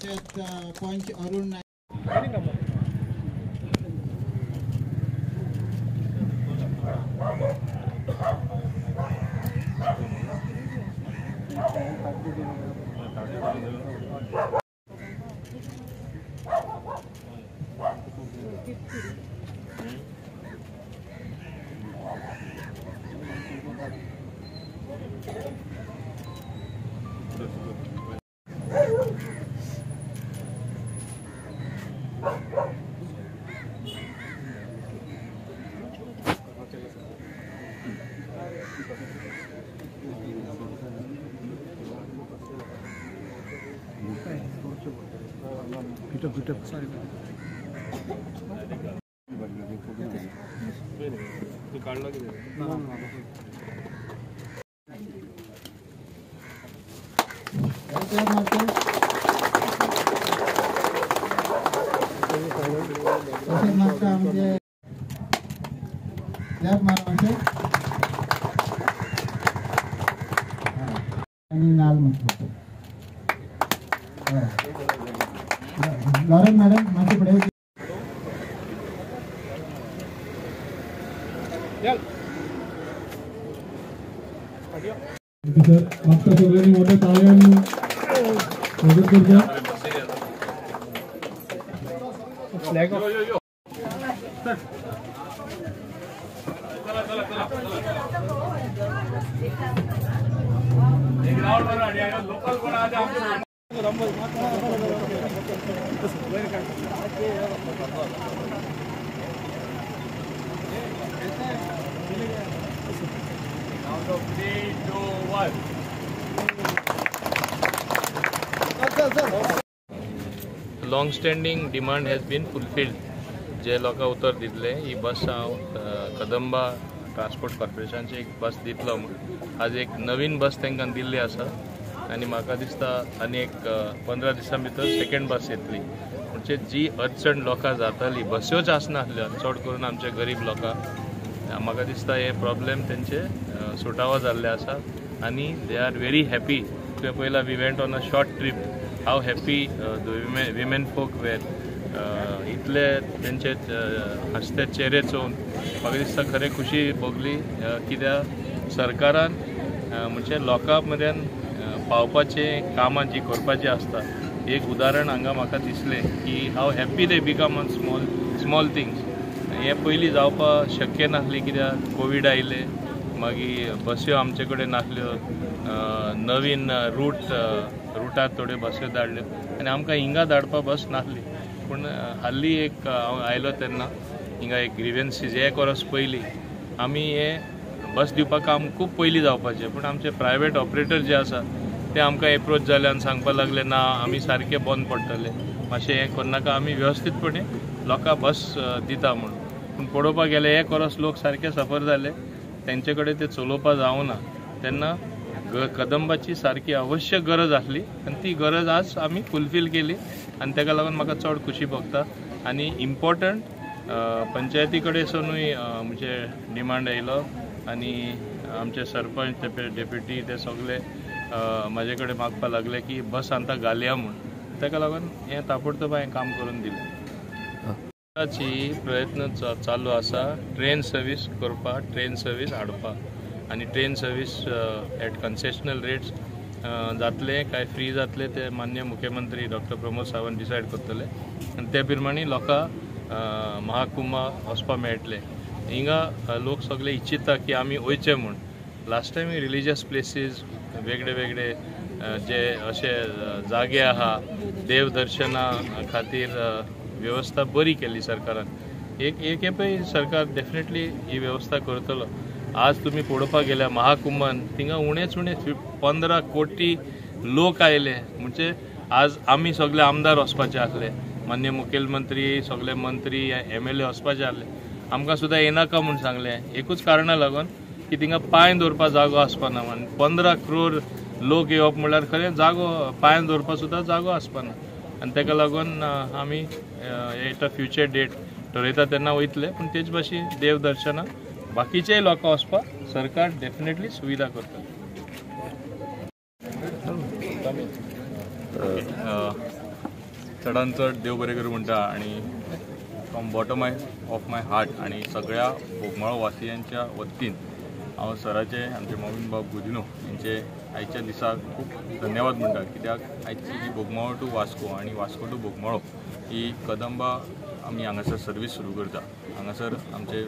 तशेंच पंच अरुण नायक Laurene madam माझी पुढे सर आपका सगळ्यांनी मोठ्या टाळ्यांनी स्वागत करूया. Long standing demand has been fulfilled. जे लोकां उतर दितले ही बस हांव कदंबा ट्रान्सपोर्ट कॉर्पोरेशनची एक बस दितलो म्हणून आज एक नवीन बस तांकां दिल्ली आसा आनी म्हाका दिसता आनी एक 15 दिसां भितर सेकंड बस येतली. म्हणजे जी अडचण लोकां जाताली बस्योच आसनासल्यो चड करून आमचे गरीब लोकां म्हाका दिसता हे प्रॉब्लेम तेंचे सुटावो जाल्ले आसा आनी दे आर व्हेरी हॅपी. तुवें पयलां we went on a short trip हाव happy the women folk were इतले तेंचे हसते चेहरे चोवन म्हाका दिसता खरें खुशी भोगली. कित्याक सरकारान म्हणजे लोकां मेरेन पावपाचें कामां जी करपाची आसता एक उदाहरण हांगा म्हाका दिसलें की हाव happy they become on small things. हे पयलीं जावपाक शक्य नासली कित्याक कोवीड आयले मागीर बस्यो आमचे कडेन नासल्यो नवीन रुटार थोड्यो बस्यो धाडल्यो आनी आमकां हिंगा धाडपा बस नासली. पूण हाल्ली एक हांव आयलो तेन्ना हिंगा एक ग्रिवेन्सीस हे परस पयलीं आमी हे बस दिवपाक काम खूब पयलीं जावपाचें पूण आमचे प्रायवेट ऑपरेटर जे आसा ते आमकां एप्रोच जाले आनी सांगपाक लागले ना आमी सारके बंद पडटले मातशें हें करनाका आमी वेवस्थीतपणे लोकांक बस दिता म्हणून. पूण पळोवपाक गेले हे परस लोक सारके सफर जाले तेंचे कडेन ते चलोवपा जावना तेन्ना कदंबाची सारकी आवश्यक गरज आसली आनी ती गरज आज आमी फुलफील केली आनी ताका लागून म्हाका चड खुशी भोगता. आनी इम्पॉर्टंट पंचायती कडेनसूनय म्हणजे डिमांड येयलो आनी आमचे सरपंच डेप्युटी ते सगळे म्हाजे कडेन मागपाक लागले की बस आतां घालया म्हणून. ताका लागून हें ताबडतोब हांवें काम करून दिलें. प्रयत्न चालू आसा ट्रेन सर्वीस करपाक ट्रेन सर्वीस हाडपाक आनी train service at concessional rates जातले काय फ्री जातले ते मान्य मुख्यमंत्री डॉक्टर प्रमोद सावंत डिसायड करतले आनी ते प्रमाणे लोकां महाकुंभा वचपाक मेळटले. हिंगा लोक सगळे इच्छिता की आमी वयचे म्हूण. लास्ट टायम रिलिजियस प्लेसीस वेगळे वेगळे जे अशे जागे आहा देवदर्शना खातीर व्यवस्था बरी केली सरकारान. एक पळय सरकार डेफिनेटली ही व्यवस्था करतलो. आज तुम्ही पळोवपाक गेल्यार महाकुंभान थिंगा उणेच उणे 15 कोटी लोक आयले. म्हणजे आज आमी सगळे आमदार वचपाचे आसले मान्य मुखेलमंत्री सगळे मंत्री MLA वचपाचे आसले आमकां सुद्दां येनाका म्हूण सांगलें एकूच कारणां लागून की थिंगा पांय दवरपा जागो आसपाना म्हण. 15 करोड लोक येवप म्हळ्यार खरें जागो पांय दवरपा सुद्दां जागो आसपाना आनी ताका लागून आमी एट अ फ्युचर डेट ठरयता तेन्ना वयतले. पूण तेच भाशेन देवदर्शना बाकीचेय लोकां वचपाक सरकार डेफिनेटली सुविधा करता. चडांत चड देव बरें करूं म्हणटा आनी from bottom of my heart आनी सगळ्या बोगमाळो वासियांच्या वतीन हांव सराचे आमचे मोविन बाब गुदिनो यांचे आयच्या दिसाक खूब धन्यवाद म्हणटा कित्याक आयची जी बोगमाळो टू वास्को आनी वास्को टू बोगमाळो ही कदंबा आमी हांगासर सर्वीस सुरू करता। हांगासर आमचे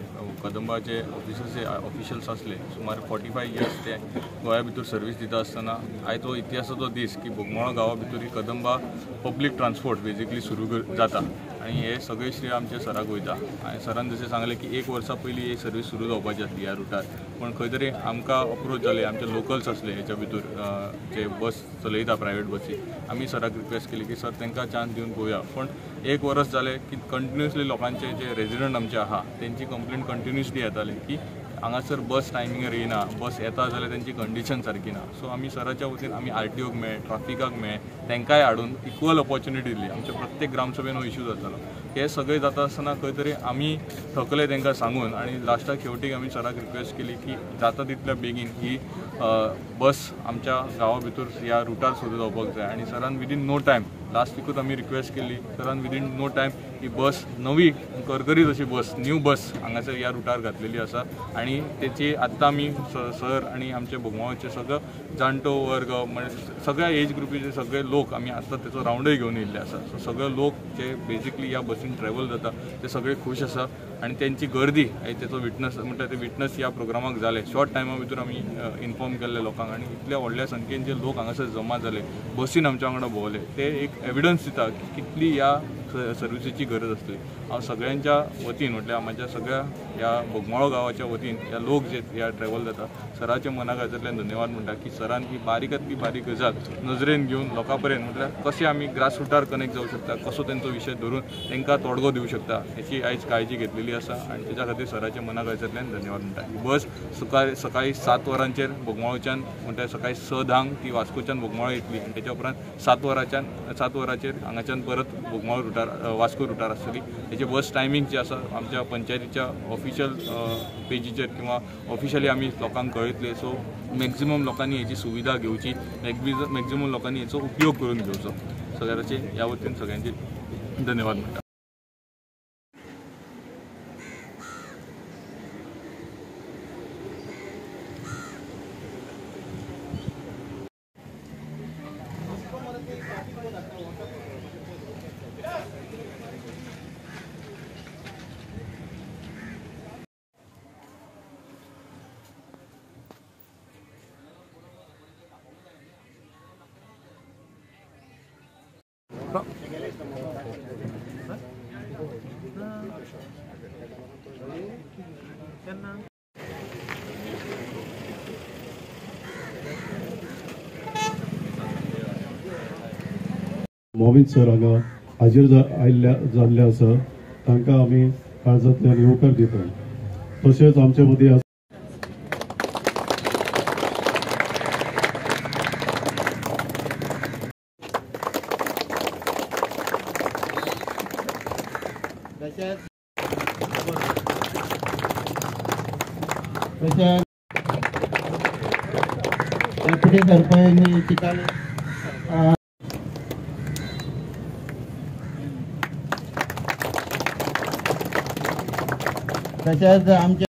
कदंबाचे ऑफिशियल्स आसले सुमार 45 इयर्स ते गोंया भितर सर्वीस दिता आसतना आयज तो इतिहासाचो दीस की बोगमाळो गांवा भितर ही कदंबा पब्लीक ट्रान्सपोर्ट बेजिकली सुरू जाता आनी हे सगळे श्रेय आमच्या सराक वयता। आनी सरान जशें सांगलें की 1 वर्सा पयलीं ही सर्वीस सुरू जावपाची आसली ह्या रुटार पण खंय तरी आमकां अप्रोच जाले आमचे लोकल्स आसले हेच्या भितर जे बस चलयता प्रायवेट बसी आमी सराक रिक्वेस्ट केली की सर तांकां चान्स दिवन पळोवया पण 1 वर्स जालें की कंटिन्युअसली लोकांचे जे रेजिडंट आमचे आहा तेंची कंप्लेंट कंटिन्युअसली येताली की हांगासर बस टायमिंगार येना बस येता जाल्यार तेंची कंडिशन सारकी ना। सो आमी सराच्या वतीन आमी RTOक मेळ ट्राफिकाक मेळ तांकांय हाडून इक्वल ऑपॉर्च्युनिटी दिली। आमच्या प्रत्येक ग्रामसभेन हो इश्यू जातालो हे सगळे जाता आसतना खंय तरी आमी थकले तांकां सांगून आनी लास्टाक शेवटीक आमी सराक रिक्वेस्ट केली की जाता तितल्या बेगीन ही बस आमच्या गांवा भितर ह्या रुटार सुरू जावपाक जाय आनी सरान विदीन नो टायम लास्ट वीकूच आमी रिक्वेस्ट केली सरान विदीन नो टायम ही बस नवी करकरीत अशी बस न्यू बस हांगासर ह्या रुटार घातलेली आसा आनी तेची आत्तां आमी सर आनी आमचे बोगमाळोचे सगळो जाणटो वर्ग म्हणजे सगळ्या एज ग्रुपीचे सगळे लोक आमी आत्तां तेचो रावंडय घेवन येयल्ले आसा। सो सगळे लोक जे बेजिकली ह्या बसीन ट्रॅवल जाता ते सगळे खूश आसा आनी तेंची गर्दी तेचो विटनस म्हणटा ते विटनस ह्या प्रोग्रामाक जाले शॉर्ट टायमा भितर आमी इन्फॉर्म केल्ले लोकांक आनी इतल्या व्हडल्या संख्येन जे लोक हांगासर जमा जाले बसीन आमच्या वांगडा भोंवले ते एक एविडन्स दिता की कितली ह्या सर्विसीची गरज आसली। हांव सगळ्यांच्या वतीन म्हटल्यार म्हाज्या सगळ्या ह्या बोगमाळो गांवाच्या वतीन ह्या लोक जे ह्या ट्रॅवल जाता सराच्या मनाखातीरल्यान धन्यवाद म्हणटा की सरान ही बारीकांतली बारीक गजाल नजरेन घेवन लोकां पर्यंत म्हटल्यार कशें आमी ग्रास रुटार कनेक्ट जावं शकता कसो तेंचो विशय धरून तांकां तोडगो दिवं शकता हेची आयज काळजी घेतलेली आसा आनी तेच्या खातीर सराच्या मनाखातीरल्यान धन्यवाद म्हणटा। ही बस सकाळी 7 वरांचेर बोगमाळोच्यान म्हणटा सकाळी 6:10 ती वास्कोच्यान बोगमाळो येतली आनी तेच्या उपरांत 7 वरांचेर हांगाच्यान परत बोगमाळो रुटार वास्को रुटार आसतली। हेचे बस टायमींग जे आसा आमच्या पंचायतीच्या ऑफिशियल पेजीचेर किंवा ऑफिशियली आमी लोकांक कळयतले। सो मॅक्झिमम लोकांनी हेची सुविधा घेवची मॅक्झिमम लोकांनी हेचो उपयोग करून घेवचो। सगळ्यांचे ह्या वतीन सगळ्यांचे धन्यवाद म्हणटा। मोविन सर हांगा हाजीर जाल्ले आसा तांकां आमी काळजांतल्यान येवकार दिता। तशेंच आमचे मदीं डेप्युटी सरपंच चिकाले तशेंच आमचे